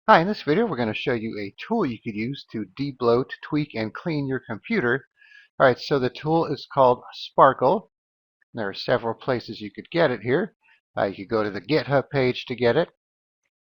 Hi, in this video we're going to show you a tool you could use to debloat, tweak, and clean your computer. Alright, so the tool is called Sparkle. There are several places you could get it here. You could go to the GitHub page to get it.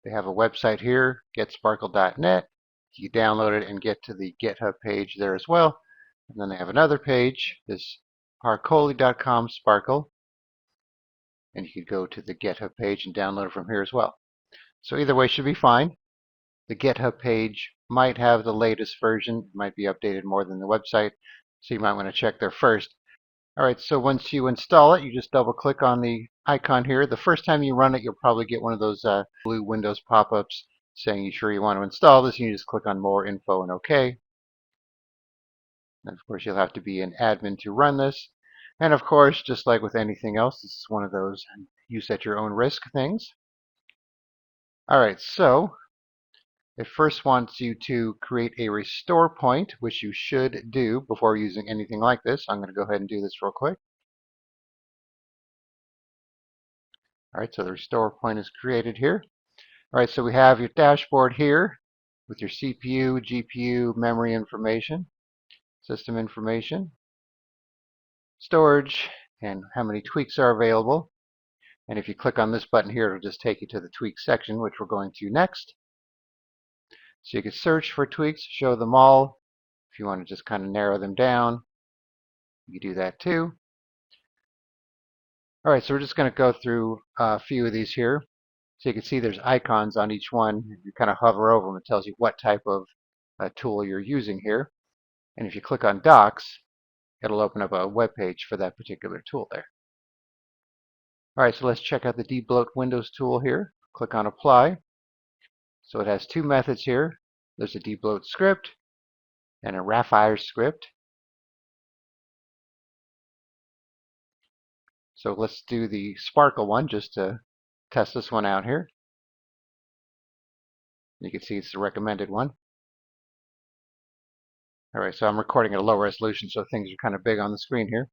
They have a website here, getsparkle.net. You can download it and get to the GitHub page there as well. And then they have another page, this parcoli.com Sparkle. And you could go to the GitHub page and download it from here as well. So either way should be fine. The GitHub page might have the latest version. It might be updated more than the website, so you might want to check there first. Alright, so once you install it, you just double click on the icon here. The first time you run it, you'll probably get one of those blue Windows pop-ups saying you sure you want to install this. You just click on More Info and OK. And of course, you'll have to be an admin to run this. And of course, just like with anything else, this is one of those use at your own risk things. Alright, so it first wants you to create a restore point, which you should do before using anything like this. I'm going to go ahead and do this real quick. All right, so the restore point is created here. All right, so we have your dashboard here with your CPU, GPU, memory information, system information, storage, and how many tweaks are available. And if you click on this button here, it'll just take you to the tweak section, which we're going to next. So you can search for tweaks, show them all. If you want to just kind of narrow them down, you can do that too. All right, so we're just going to go through a few of these here. So you can see there's icons on each one. If you kind of hover over them, it tells you what type of tool you're using here. And if you click on Docs, it'll open up a web page for that particular tool there. All right, so let's check out the Debloat Windows tool here. Click on Apply. So it has two methods here. There's a debloat script and a Raphael script. So let's do the Sparkle one just to test this one out here. You can see it's the recommended one. All right, so I'm recording at a low resolution, so things are kind of big on the screen here.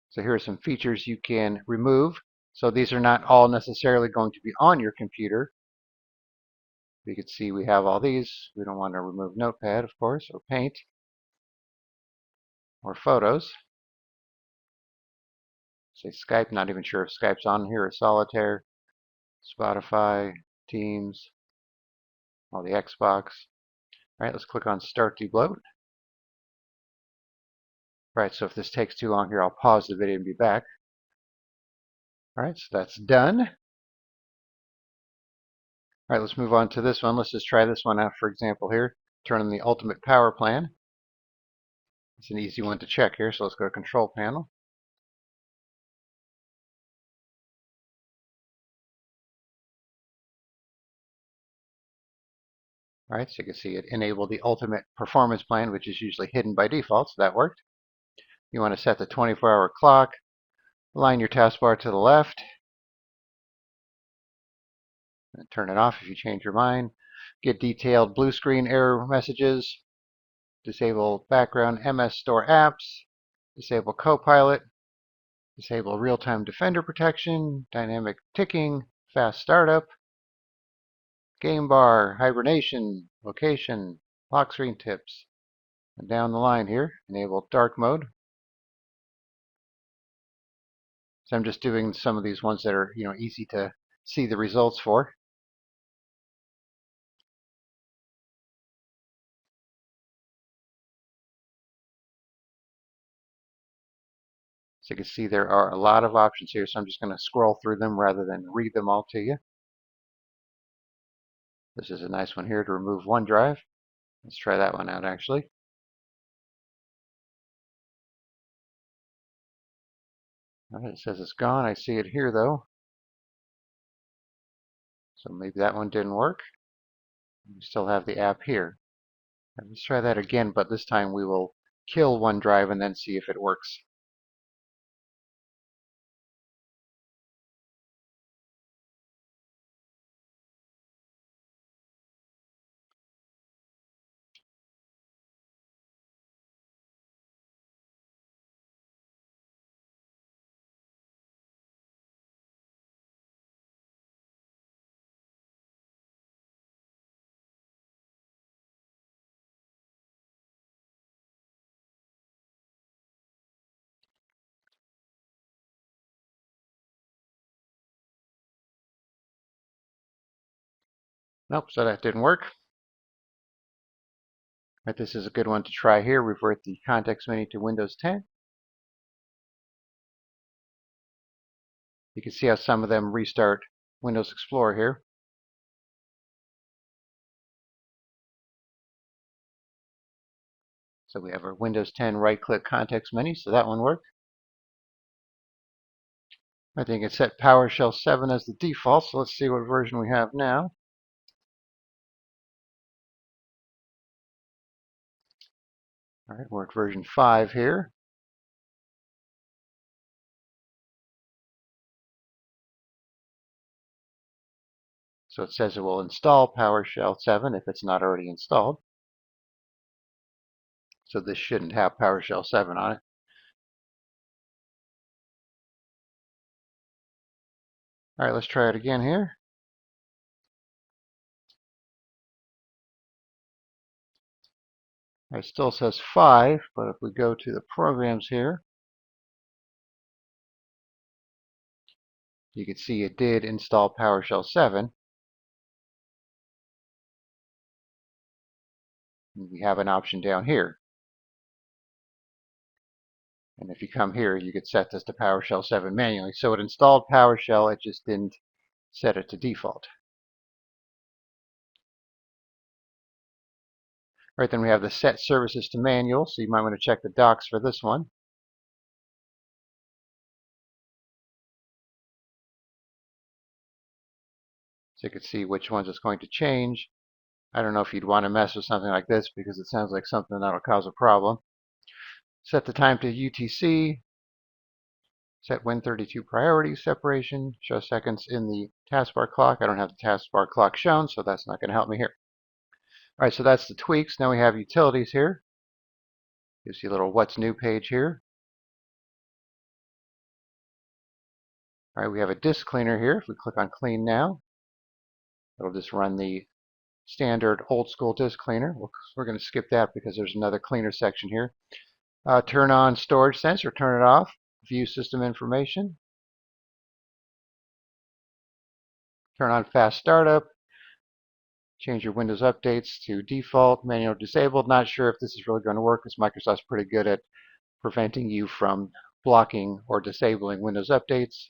So here are some features you can remove. So these are not all necessarily going to be on your computer. You can see we have all these. We don't want to remove Notepad, of course, or Paint, or Photos. Say Skype, not even sure if Skype's on here, or Solitaire, Spotify, Teams, all the Xbox. All right, let's click on Start Debloat. Right, so if this takes too long here, I'll pause the video and be back. All right, so that's done. All right, let's move on to this one. Let's just try this one out, for example, here. Turn on the Ultimate Power Plan. It's an easy one to check here, so let's go to Control Panel. All right, so you can see it enabled the Ultimate Performance Plan, which is usually hidden by default, so that worked. You want to set the 24-hour clock, align your taskbar to the left, and turn it off if you change your mind. Get detailed blue screen error messages, disable background MS Store apps, disable Copilot, disable real-time Defender protection, dynamic ticking, fast startup, game bar, hibernation, location, lock screen tips. And down the line here, enable dark mode. So I'm just doing some of these ones that are easy to see the results for. So you can see there are a lot of options here, so I'm just going to scroll through them rather than read them all to you. This is a nice one here to remove OneDrive. Let's try that one out actually. It says it's gone. I see it here though. So maybe that one didn't work. We still have the app here. Let's try that again, but this time we will kill OneDrive and then see if it works. Nope, so that didn't work. Right, this is a good one to try here. Revert the context menu to Windows 10. You can see how some of them restart Windows Explorer here. So we have our Windows 10 right-click context menu, so that one worked. I think it set PowerShell 7 as the default, so let's see what version we have now. All right, we're at version 5 here. So it says it will install PowerShell 7 if it's not already installed. So this shouldn't have PowerShell 7 on it. All right, let's try it again here. It still says 5, but if we go to the programs here, you can see it did install PowerShell 7. And we have an option down here. And if you come here, you could set this to PowerShell 7 manually. So it installed PowerShell, it just didn't set it to default. All right, then we have the set services to manual, so you might want to check the docs for this one. So you can see which ones it's going to change. I don't know if you'd want to mess with something like this because it sounds like something that'll cause a problem. Set the time to UTC. Set Win32 priority separation. Show seconds in the taskbar clock. I don't have the taskbar clock shown, so that's not going to help me here. All right, so that's the tweaks. Now we have utilities here. You see a little what's new page here. All right, we have a disk cleaner here. If we click on clean now, it'll just run the standard old school disk cleaner. We're going to skip that because there's another cleaner section here. Turn on storage sense or turn it off. View system information. Turn on fast startup. Change your Windows updates to default, manual disabled. Not sure if this is really going to work because Microsoft's pretty good at preventing you from blocking or disabling Windows updates.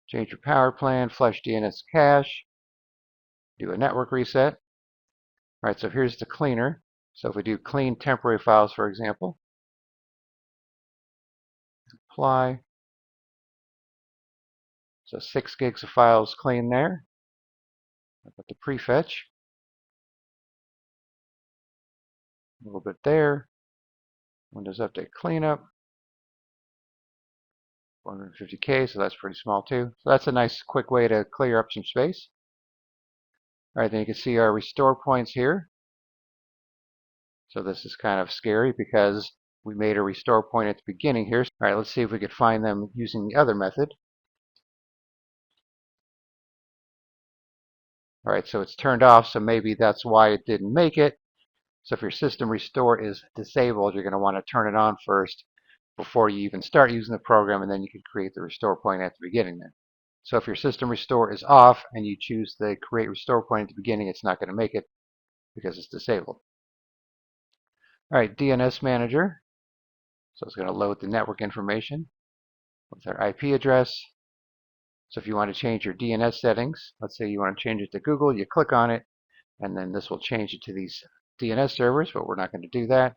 Change your power plan, flush DNS cache, do a network reset. All right, so here's the cleaner. So if we do clean temporary files, for example, apply. So 6 gigs of files clean there. I'll put the prefetch. A little bit there. Windows Update Cleanup. 450K, so that's pretty small too. So that's a nice quick way to clear up some space. All right, then you can see our restore points here. So this is kind of scary because we made a restore point at the beginning here. All right, let's see if we could find them using the other method. All right, so it's turned off, so maybe that's why it didn't make it. So if your system restore is disabled, you're going to want to turn it on first before you even start using the program, and then you can create the restore point at the beginning then. So if your system restore is off and you choose the create restore point at the beginning, it's not going to make it because it's disabled. All right, DNS manager. So it's going to load the network information with our IP address. So if you want to change your DNS settings, let's say you want to change it to Google, you click on it, and then this will change it to these DNS servers, but we're not going to do that.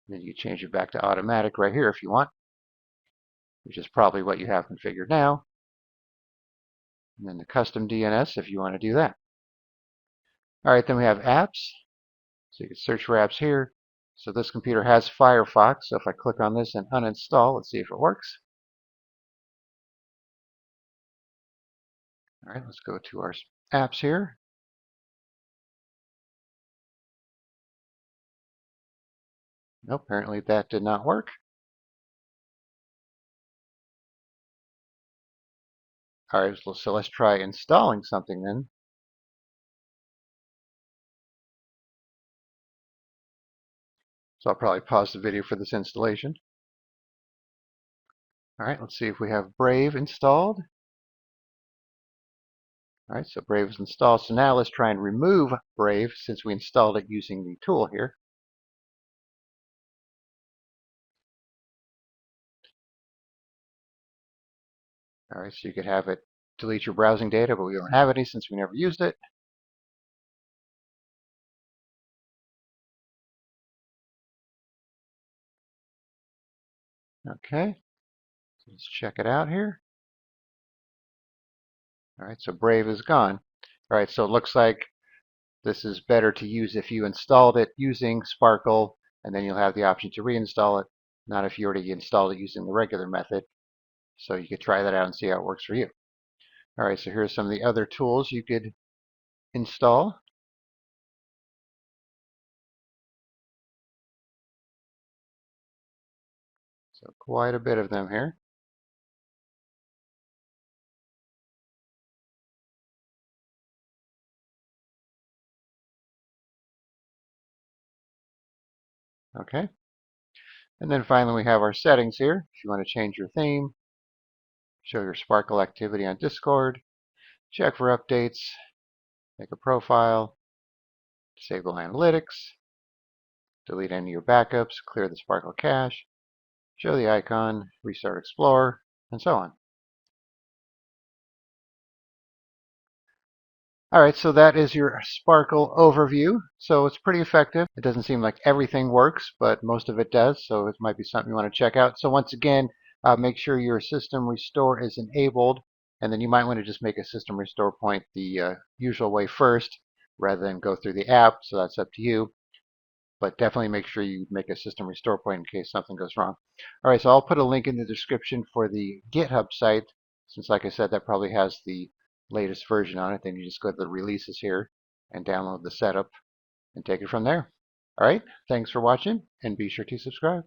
And then you change it back to automatic right here if you want, which is probably what you have configured now. And then the custom DNS if you want to do that. All right, then we have apps. So you can search for apps here. So this computer has Firefox. So if I click on this and uninstall, let's see if it works. All right, let's go to our apps here. Nope, apparently that did not work. All right, so let's try installing something then. So I'll probably pause the video for this installation. All right, let's see if we have Brave installed. All right, so Brave is installed. So now let's try and remove Brave since we installed it using the tool here. All right, so you could have it delete your browsing data, but we don't have any since we never used it. Okay, so let's check it out here. All right, so Brave is gone. All right, so it looks like this is better to use if you installed it using Sparkle, and then you'll have the option to reinstall it, not if you already installed it using the regular method. So you could try that out and see how it works for you. All right, so here's some of the other tools you could install. So quite a bit of them here. Okay, and then finally we have our settings here. If you want to change your theme, show your Sparkle activity on Discord, check for updates, make a profile, disable analytics, delete any of your backups, clear the Sparkle cache, show the icon, restart Explorer, and so on. All right, so that is your Sparkle overview. So it's pretty effective. It doesn't seem like everything works, but most of it does. So it might be something you want to check out. So once again, make sure your system restore is enabled, and then you might want to just make a system restore point the usual way first, rather than go through the app. So that's up to you. But definitely make sure you make a system restore point in case something goes wrong. All right, so I'll put a link in the description for the GitHub site, since like I said, that probably has the latest version on it. Then you just go to the releases here and download the setup and take it from there. All right, thanks for watching, and be sure to subscribe.